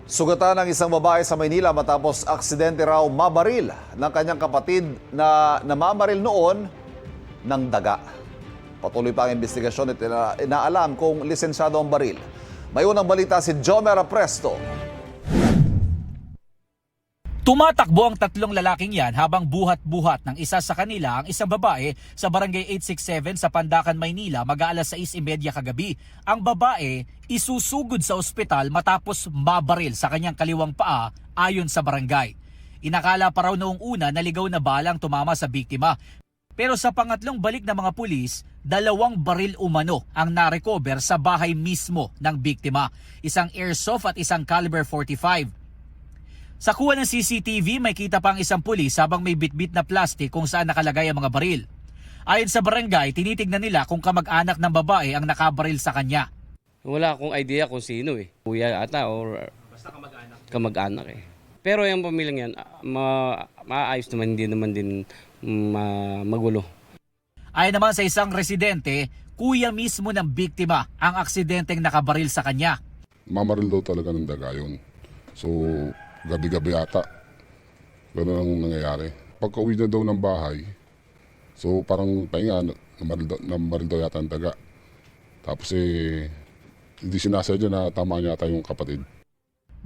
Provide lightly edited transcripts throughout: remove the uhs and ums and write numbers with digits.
Sugatan ng isang babae sa Maynila matapos aksidente raw mabaril ng kanyang kapatid na namamaril noon ng daga. Patuloy pa ang investigasyon at inaalam kung lisensyado ang baril. May unang balita si Jomer Apresto. Tumatakbo ang tatlong lalaking yan habang buhat-buhat ng isa sa kanila ang isang babae sa barangay 867 sa Pandacan, Maynila mag-aalas 6:30 kagabi. Ang babae isusugod sa ospital matapos mabaril sa kanyang kaliwang paa ayon sa barangay. Inakala pa raw noong una na ligaw na balang tumama sa biktima. Pero sa pangatlong balik ng mga pulis, 2 baril umano ang narecover sa bahay mismo ng biktima. Isang airsoft at isang caliber 45. Sa kuha ng CCTV, may kita pang isang pulis habang may bitbit na plastic kung saan nakalagay ang mga baril. Ayon sa barangay, tinitignan nila kung kamag-anak ng babae ang nakabaril sa kanya. Wala akong idea kung sino eh. Kuya ata or Basta kamag-anak. kamag-anak eh. Pero yung pamilyang yan, maayos naman, hindi naman din magulo. Ayon naman sa isang residente, kuya mismo ng biktima ang aksidenteng nakabaril sa kanya. Mamaril daw talaga ng daga yun. So, gabi-gabi ata. Ganun ang nangyayari. Pagka-uwi na daw ng bahay, so parang pahinga, namaril daw yata ang daga. Tapos hindi sinasadya na tama yata yung kapatid.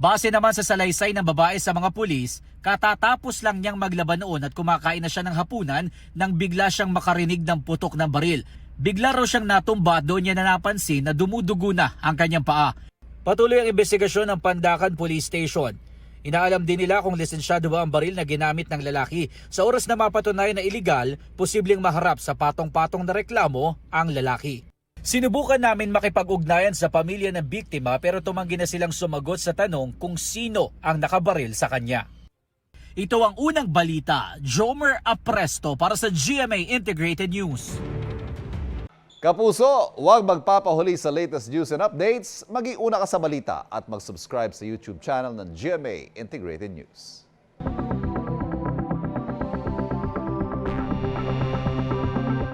Base naman sa salaysay ng babae sa mga pulis, katatapos lang niyang maglaban noon at kumakain na siya ng hapunan nang bigla siyang makarinig ng putok ng baril. Bigla raw siyang natumba, doon niya na napansin na dumudugo na ang kanyang paa. Patuloy ang investigasyon ng Pandacan Police Station. Inaalam din nila kung lisensyado ba ang baril na ginamit ng lalaki. Sa oras na mapatunayan na iligal, posibleng maharap sa patong-patong na reklamo ang lalaki. Sinubukan namin makipag-ugnayan sa pamilya ng biktima pero tumanggi na silang sumagot sa tanong kung sino ang nakabaril sa kanya. Ito ang unang balita, Jomer Apresto para sa GMA Integrated News. Kapuso, huwag magpapahuli sa latest news and updates. Mag-iuna ka sa balita at mag-subscribe sa YouTube channel ng GMA Integrated News.